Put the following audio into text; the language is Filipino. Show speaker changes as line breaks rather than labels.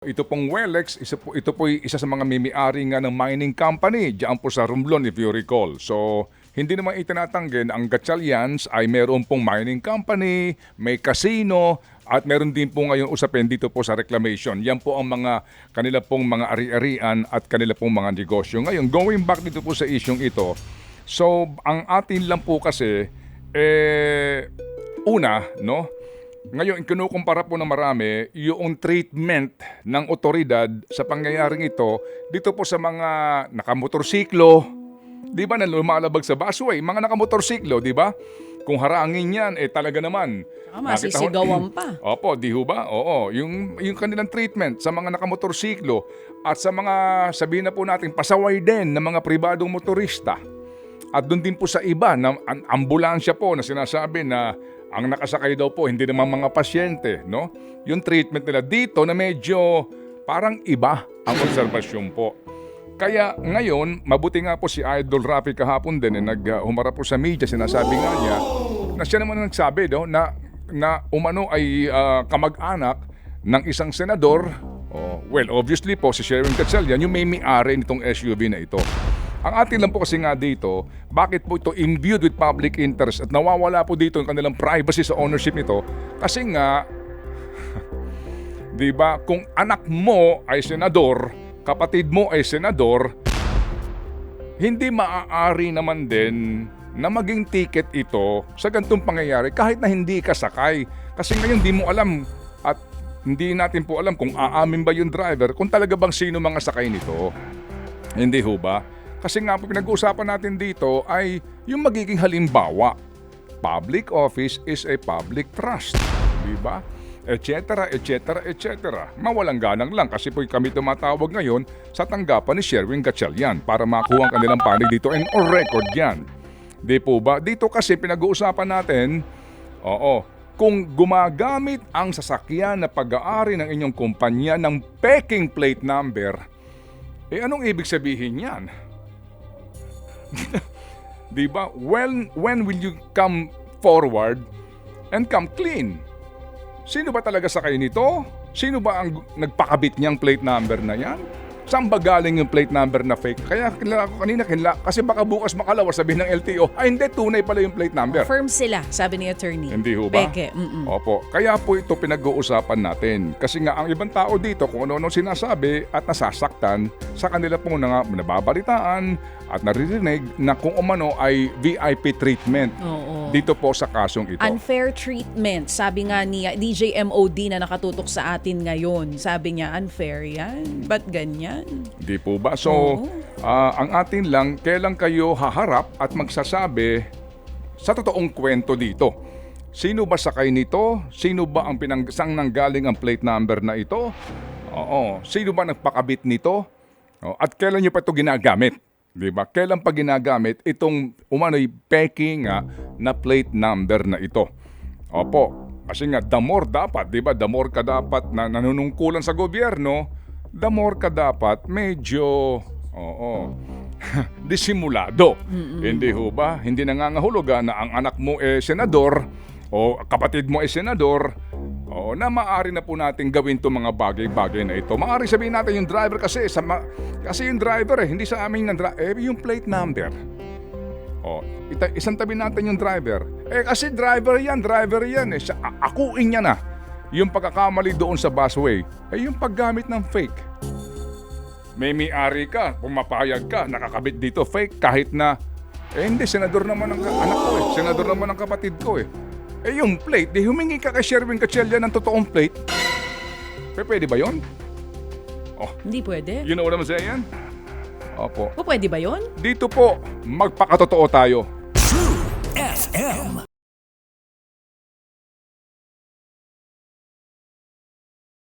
Ito pong Welex, ito po isa sa mga may-ari nga ng mining company diyan po sa Romblon if you recall. So, hindi naman itinatanggi na ang Gatchalians ay meron pong mining company, may casino, at meron din po ngayon usapin dito po sa reclamation. Yan po ang mga kanila pong mga ari-arian at kanila pong mga negosyo. Ngayon, going back dito po sa isyong ito, so ang atin lang po kasi, una, no? Ngayon, kinukumpara po ng marami yung treatment ng otoridad sa pangyayaring ito dito po sa mga nakamotorsiklo, di ba, na lumalabag sa busway, mga nakamotorsiklo, di ba? Kung harangin yan, talaga naman.
Masisigawan pa.
Opo, di ho ba? Oo, yung kanilang treatment sa mga nakamotorsiklo at sa mga, sabihin na po natin, pasaway din ng mga pribadong motorista. At doon din po sa iba, na ambulansya po na sinasabi na ang nakasakay daw po, hindi naman mga pasyente, no? Yung treatment nila dito na medyo parang iba ang obserbasyon po. Kaya ngayon, mabuti nga po si Idol Rafi kahapon din humarap po sa media, sinasabi nga niya na siya naman nagsabi na umano ay kamag-anak ng isang senador. Well, obviously po si Sherwin Gatchalian yung may-ari nitong SUV na ito. Ang atin lang po kasi nga dito, bakit po ito imbued with public interest at nawawala po dito ang kanilang privacy sa ownership nito? Kasi nga, di ba, kung anak mo ay senador, kapatid mo ay senador, hindi maaari naman din na maging ticket ito sa ganitong pangyayari kahit na hindi ka sakay. Kasi ngayon di mo alam at hindi natin po alam kung aamin ba yung driver, kung talaga bang sino mga sakay nito. Hindi ho ba? Kasi nga po pinag-uusapan natin dito ay yung magiging halimbawa. Public office is a public trust. Diba? Etc. etc. etc. Mawalang ganang lang kasi po kami tumatawag ngayon sa tanggapan ni Sherwin Gatchalian para makuha ang kanilang panig dito and on record yan. Di po ba? Dito kasi pinag-uusapan natin, kung gumagamit ang sasakyan na pag-aari ng inyong kumpanya ng peking plate number, anong ibig sabihin yan? Diba? When will you come forward and come clean? Sino ba talaga sakay nito? Sino ba ang nagpakabit niyang plate number na yan? Saan ba galing yung plate number na fake? Kaya kilala ko kanina, kasi baka bukas makalawa sabihin ng LTO, hindi, tunay pala yung plate number.
Firm sila, sabi ni attorney.
Hindi ho ba?
Peke.
Opo. Kaya po ito pinag-uusapan natin. Kasi nga ang ibang tao dito kung ano-ano sinasabi at nasasaktan sa kanila pong nababalitaan at naririnig na kung umano ay VIP treatment.
Oo.
Dito po sa kasong ito.
Unfair treatment. Sabi nga ni DJ MOD na nakatutok sa atin ngayon. Sabi niya, unfair yan. Ba't ganyan?
Di po ba? So, ang atin lang, kailan kayo haharap at magsasabi sa totoong kwento dito? Sino ba sakay nito? Sino ba ang saan nanggaling ang plate number na ito? Sino ba nagpakabit nito? At kailan nyo pa ito ginagamit? Diba? Kailan pa ginagamit itong umano'y peking na plate number na ito? Opo, kasi nga the more dapat, diba? The more ka dapat na nanunungkulan sa gobyerno, the more ka dapat medyo disimulado. Hindi ho ba? Hindi nangangahulugan na ang anak mo senador o kapatid mo senador, na maaari na po natin gawin itong mga bagay-bagay na ito. Maaari sabihin natin yung driver kasi yung driver hindi sa amin yung plate number. Isang tabi natin yung driver. Kasi driver yan. Akuin niya na yung pagkakamali doon sa busway. Yung paggamit ng fake. May-ari ka, pumapayag ka, nakakabit dito fake kahit na hindi, senador naman ang anak ko senador naman ang kapatid ko yung plate, humingi ka kay Sherwin Gatchalian ng totoong plate. Pwede ba yun?
Hindi pwede.
You know what I'm saying? Opo.
Pwede ba yon?
Dito po, magpakatotoo tayo.
True FM.